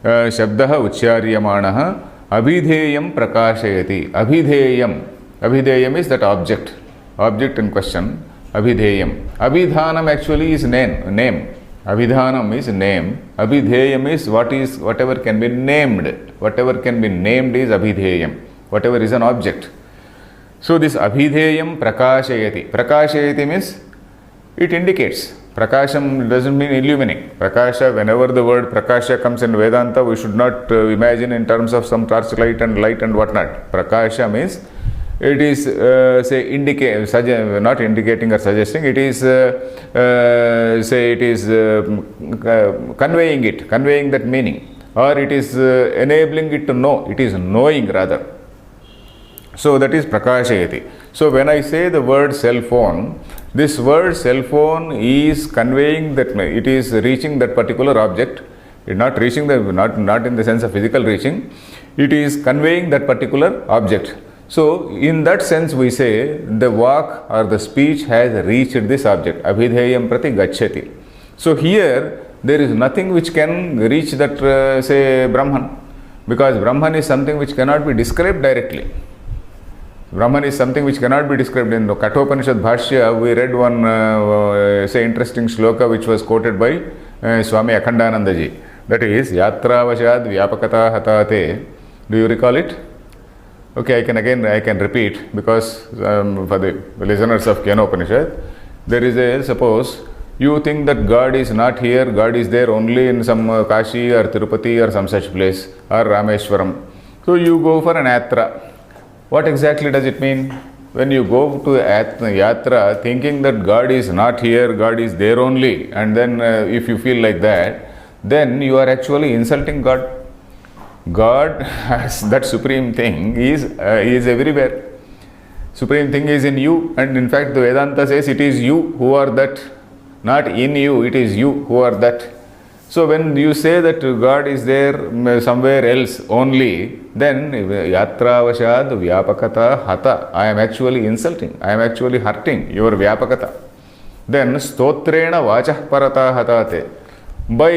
Shabdaha uchyaryamanaha abhideyam prakashayati. Abhideyam is that object in question. Abhideyam. Abhidhanam actually is name. Abhidhanam is name. Abhideyam is whatever can be named. Whatever can be named is abhideyam. Whatever is an object. So this abhideyam prakashayati. Prakashayati means it indicates. Prakasham doesn't mean illumining. Prakasha, whenever the word prakasha comes in Vedanta, we should not imagine in terms of some torchlight and light and whatnot. Prakasha means it is not indicating or suggesting, it is conveying that meaning, or it is enabling it to know. It is knowing rather. So that is prakashayati. So when I say the word cell phone, this word cell phone is conveying that it is reaching that particular object. It is not reaching not in the sense of physical reaching. It is conveying that particular object. So in that sense we say the vak or the speech has reached this object. Abhideyam prati gacchati. So here there is nothing which can reach that say Brahman, because Brahman is something which cannot be described directly. Brahman is something which cannot be described. In the Kenopanishad Bhashya, we read one interesting shloka which was quoted by Swami Akhandanandaji. That is, Yatravashad Vyapakata Hatate. Do you recall it? Okay, I can repeat, because for the listeners of Kena Upanishad, there is suppose you think that God is not here, God is there only in some Kashi or Tirupati or some such place, or Rameshwaram. So you go for an yatra. What exactly does it mean? When you go to yatra thinking that God is not here, God is there only, and then if you feel like that, then you are actually insulting God. God has that supreme thing is everywhere. Supreme thing is in you, and in fact the Vedanta says it is you who are that, not in you, it is you who are that. So when you say that God is there somewhere else only, then yatra vashad vyapakata hata. I am actually insulting, I am actually hurting your vyapakata. Then stotrena vachah parata hatate. By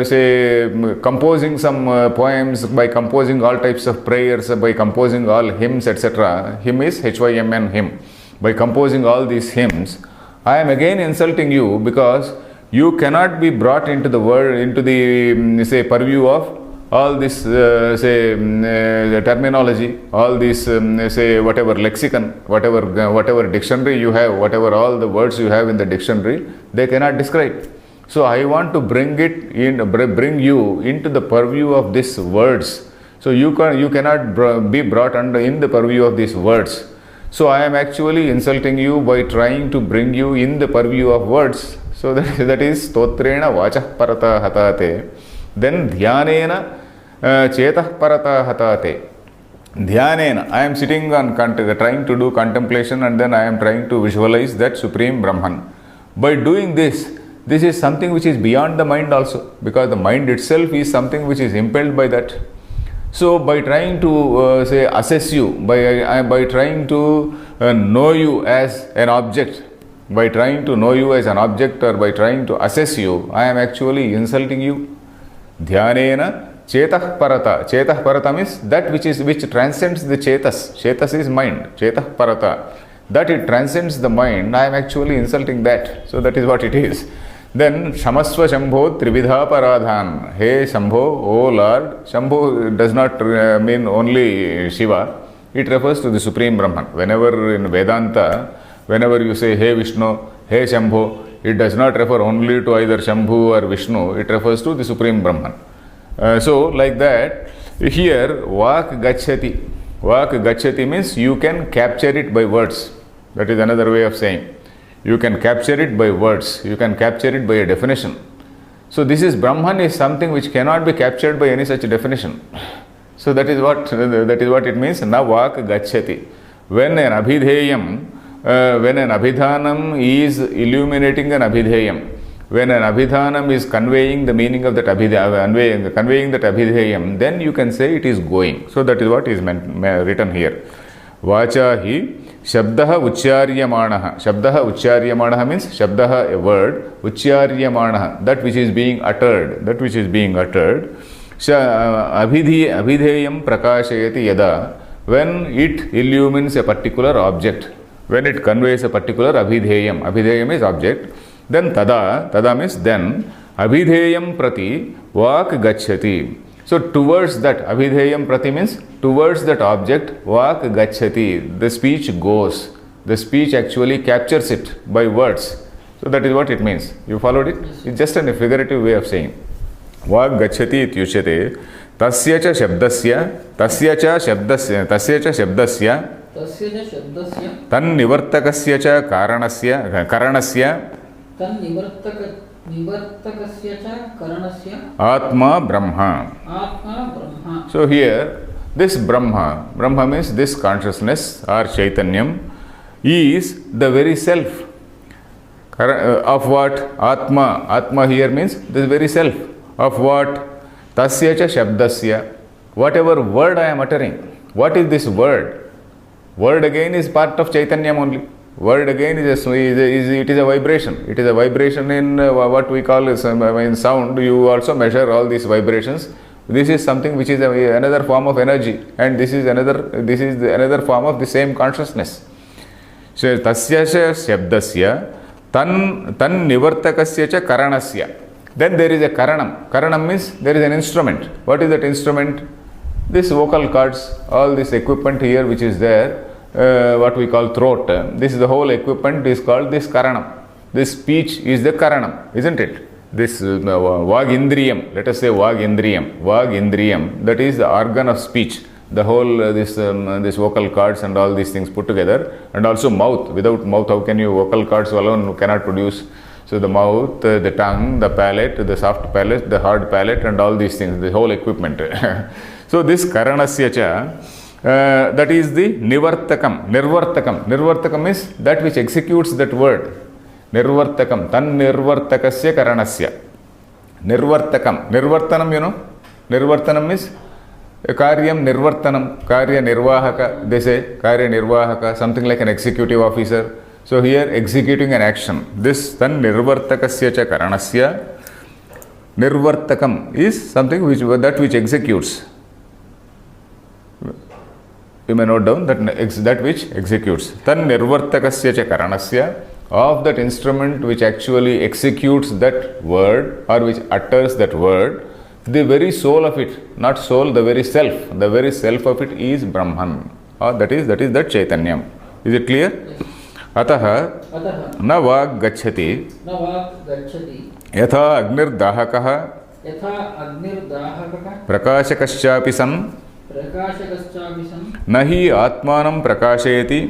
say composing some poems, by composing all types of prayers, by composing all hymns, etc. Hymn is HYMN, hymn. By composing all these hymns, I am again insulting you, because you cannot be brought into the world, into the say purview of all this terminology, all this say whatever lexicon, whatever dictionary you have, whatever all the words you have in the dictionary, they cannot describe. So I want to bring you into the purview of these words. So you cannot be brought in the purview of these words. So I am actually insulting you by trying to bring you in the purview of words. So that is stotrena vachah parata hatate. Then dhyanena chetah parata hatate. Dhyanena, I am sitting on trying to do contemplation, and then I am trying to visualize that Supreme Brahman. By doing this is something which is beyond the mind also, because the mind itself is something which is impelled by that. So by trying to assess you, by trying to know you as an object, by trying to know you as an object, or by trying to assess you, I am actually insulting you. Dhyanena chetah parata. Chetah parata means that which transcends the chetas. Chetas is mind. Chetah parata. That it transcends the mind, I am actually insulting that. So that is what it is. Then Shamasva Shambho Trividha Paradhan. Hey Shambho, O Lord. Shambho does not mean only Shiva. It refers to the Supreme Brahman. Whenever in Vedanta, whenever you say Hey Vishnu, Hey Shambho, it does not refer only to either Shambhu or Vishnu. It refers to the Supreme Brahman. So like that, here Vak Gachati. Vak Gachati means you can capture it by words. That is another way of saying. You can capture it by words. You can capture it by a definition. So this is Brahman is something which cannot be captured by any such definition. So that is what it means. Na Vak Gachati. When an abhidheyam, when an abhidhanam is illuminating an abhidheyam, when an abhidhanam is conveying the meaning of that conveying that abhidheyam, then you can say it is going. So that is what is written here. Vacha hi shabdaha uchyaryamanaha. Shabdaha uchyaryamanaha means shabdaha a word, uchyaryamanaha that which is being uttered, that which is being uttered. Abhidheyam prakashayati yada, when it illumines a particular object, when it conveys a particular abhidheyam. Abhidheyam is object. Then tada means then, abhidheyam prati vak gachati. So towards that, abhidheyam prati means towards that object, vak gachati. The speech goes. The speech actually captures it by words. So that is what it means. You followed it? It's just a figurative way of saying. Vak gachati ityuchyate tasya cha shabdasya tan nivartakasya cha karanasya Atma Brahma. So here, this Brahma means this consciousness or Chaitanyam is the very self. Of what? Atma. Atma here means this very self. Of what? Tasya cha shabdasya. Whatever word I am uttering. What is this word? Word again is part of Chaitanyam only. Word again is a vibration. It is a vibration in what we call in sound. You also measure all these vibrations. This is something which is another form of energy, and this is another form of the same consciousness. So tasya shabdasya tan nivartakasya cha karanasya. Then there is a karanam. Karanam means there is an instrument. What is that instrument? This vocal cords, all this equipment here which is there. What we call throat. This is the whole equipment is called this karanam. This speech is the karanam, isn't it? This vagindriyam, let us say vagindriyam, that is the organ of speech. The whole this vocal cords and all these things put together, and also mouth. Without mouth, how can you? Vocal cords alone cannot produce. So the mouth, the tongue, the palate, the soft palate, the hard palate, and all these things, the whole equipment. So this karanasya cha. That is the nivartakam. Nirvartakam is that which executes that word. Nirvartakam. Tan nirvartakasya karanasya. Nirvartakam. Nirvartanam, you know. Nirvartanam is karyam nirvartanam. Karya nirvahaka. They say karya nirvahaka. Something like an executive officer. So here executing an action. This tan nirvartakasya cha karanasya. Nirvartakam is something which executes. You may note down that which executes. Tan nirvartakasya cha karanasya, of that instrument which actually executes that word or which utters that word, the very soul of it, not soul, the very self of it is Brahman. That is that Chaitanyam. Is it clear? Ataha na vak gachati yatha agnir dahakaha prakashakaschapi san nahi atmanam prakashayati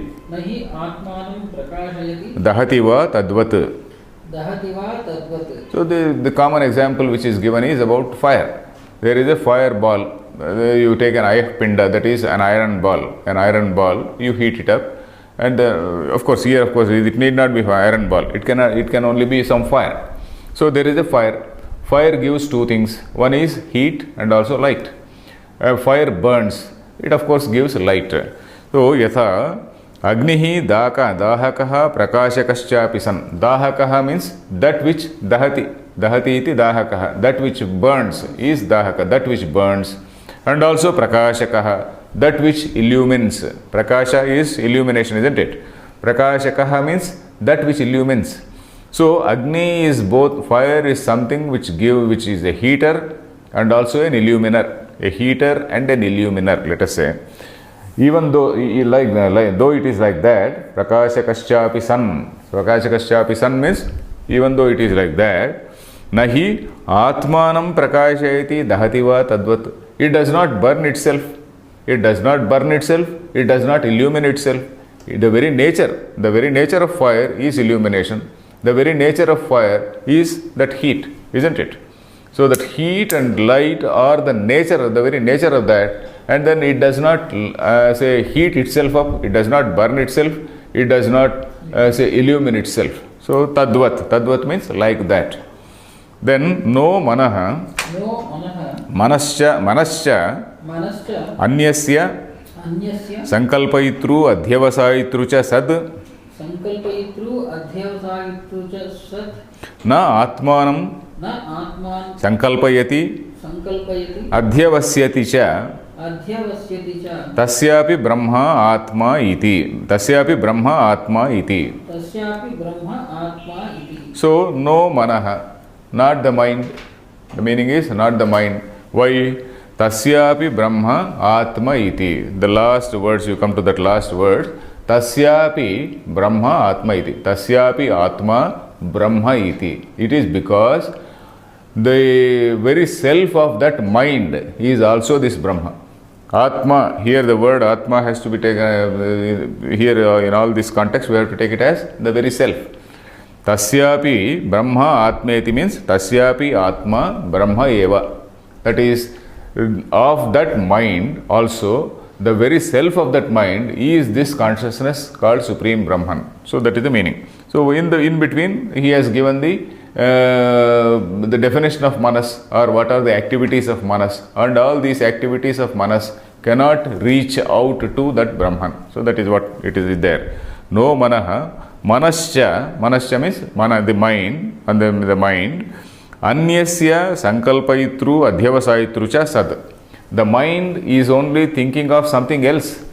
dahati va tadvat. So the common example which is given is about fire. There is a fire ball. You take an ayah-pinda, that is an iron ball. You heat it up, and of course it need not be iron ball. It can only be some fire. So there is a fire. Fire gives two things. One is heat and also light. Fire burns. It of course gives light. So yatha agnihi dahakaha prakashakaschapi san. Dahakaha means that which dahati. Dahati iti dahakaha. That which burns is dahaka. That which burns. And also prakashakaha. That which illumines. Prakasha is illumination, isn't it? Prakashakaha means that which illumines. So Agni is both, fire is something which is a heater and also an illuminer. A heater and an illuminer, let us say. Even though though it is like that, Prakashakaschapi sun. Prakashakaschapi sun means even though it is like that, Nahi Atmanam Prakashayati Dahativa Tadvat. It does not burn itself. It does not burn itself. It does not illuminate itself. The very nature of fire is illumination. The very nature of fire is that heat, isn't it? So that heat and light are the very nature of that, and then it does not heat itself up, it does not burn itself, it does not illuminate itself. So Tadvat means like that. Then no manaha, manascha anyasya sankalpaitru adhyavasayitru cha sad na atmanam sankalpayati adhyavasyati cha tasyapi brahma atma iti. So no manaha, not the mind. The meaning is not the mind. Why? Tasyapi brahma atma iti. The last words, you come to that last word. Tasyapi brahma atma iti. Tasyapi atma brahma iti. It is because the very self of that mind is also this Brahma. Atma, here the word Atma has to be taken, here in all this context we have to take it as the very self. Tasyapi Brahma Atmeti means Tasyapi Atma Brahma Eva. That is, of that mind also, the very self of that mind is this consciousness called Supreme Brahman. So that is the meaning. So in between he has given the definition of manas, or what are the activities of manas, and all these activities of manas cannot reach out to that Brahman. So that is what it is there. No manaha, manascha means the mind, and the mind, anyasya sankalpaitru adhyavasayitru cha sad. The mind is only thinking of something else.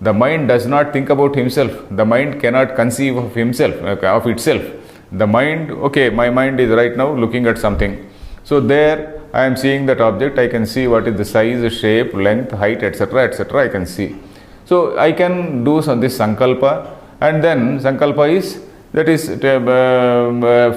The mind does not think about himself. The mind cannot conceive of himself, of itself. The mind, okay, my mind is right now looking at something. So there I am seeing that object, I can see what is the size, shape, length, height, etc., etc. I can see. So I can do this sankalpa, and then sankalpa is, that is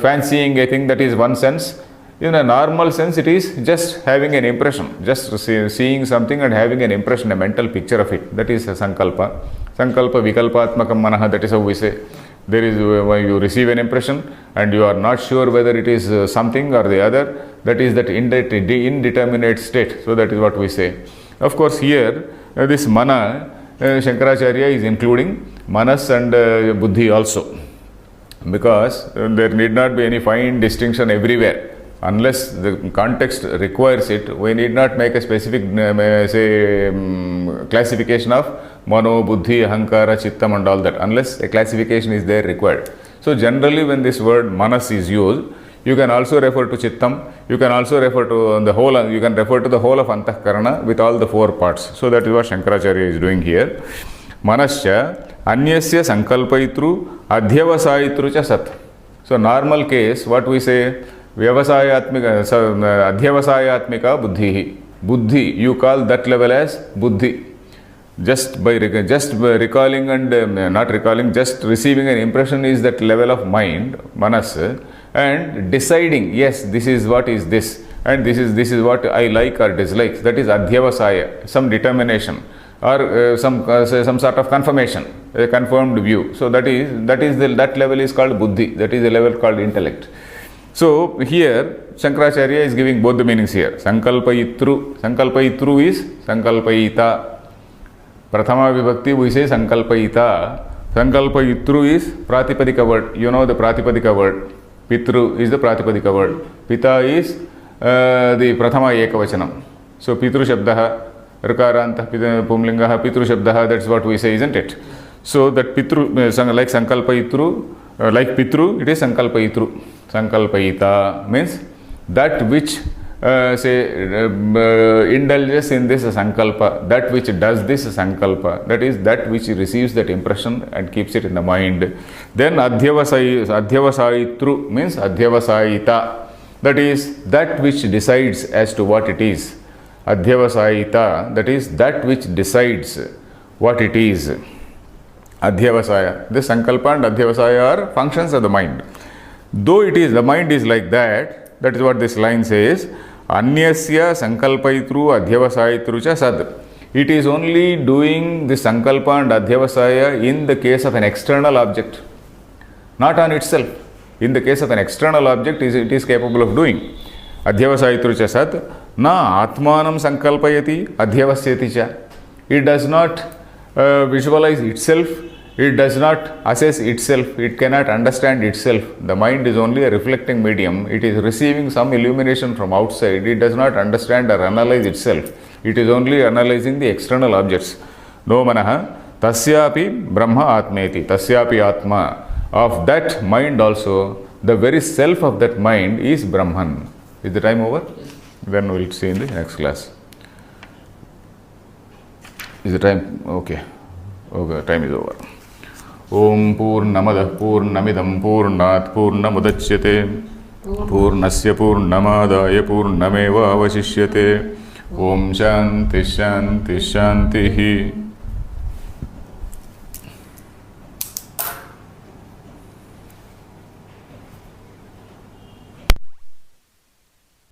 fancying a thing, that is one sense. In a normal sense, it is just having an impression, just seeing something and having an impression, a mental picture of it. That is a sankalpa. Sankalpa vikalpatmakam manaha, that is how we say. There is, when you receive an impression and you are not sure whether it is something or the other, that is that indeterminate state. So that is what we say. Of course, here this mana, Shankaracharya is including manas and buddhi also, because there need not be any fine distinction everywhere. Unless the context requires it, we need not make a specific classification of mano, buddhi, ahankara, chittam and all that, unless a classification is there required. So generally when this word manas is used, you can also refer to chittam, you can also refer to the whole, you can refer to the whole of antahkarana with all the four parts. So that is what Shankaracharya is doing here. Manascha anyasya sankalpaitru adhyavasayitru cha sat. So normal case, what we say, vyavasayatmika, adhyavasayatmika buddhi. Buddhi, you call that level as buddhi. Just by recalling and not recalling, just receiving an impression is that level of mind, manas, and deciding, yes, this is what is this, and this is what I like or dislike. That is adhyavasaya, some determination, or some sort of confirmation, a confirmed view. So that level is called buddhi. That is the level called intellect. So here Shankaracharya is giving both the meanings here. Sankalpaitru. Sankalpaitru is sankalpaita. Prathama vibhakti we say sankalpaita. Sankalpaitru is pratipadika word. You know the pratipadika word. Pitru is the pratipadika word. Pita is the prathama ekavachanam. So pitru shabdaha, rakaranta pumlingaha, pitru shabdaha, that's what we say, isn't it? So that pitru, like sankalpaitru, like pitru, it is sankalpaitru. Sankalpaita means that which indulges in this sankalpa, that which does this sankalpa, that is that which receives that impression and keeps it in the mind. Then adhyavasayitru means adhyavasayita, that is that which decides as to what it is. Adhyavasayita, that is that which decides what it is. Adhyavasaya. This sankalpa and adhyavasaya are functions of the mind. Though it is, the mind is like that, that is what this line says. Anyasya sankalpaitru adhyavasayitru cha sad. It is only doing the sankalpa and adhyavasaya in the case of an external object, not on itself. In the case of an external object, it is capable of doing. Adhyavasayitru cha sad. Na atmanam sankalpayati adhyavasyati cha. It does not visualize itself. It does not assess itself. It cannot understand itself. The mind is only a reflecting medium. It is receiving some illumination from outside. It does not understand or analyze itself. It is only analyzing the external objects. No manaha tasyapi brahma atmeti. Tasyapi atma. Of that mind also, the very self of that mind is Brahman. Is the time over? Then we will see in the next class. Is the time? Okay. Okay, time is over. Om Purnamadah Purnamidam Purnat Purnamudachyate Purnasya Purnamadaya Purnameva Avashishyate. Om Shanti Shanti Shantihi.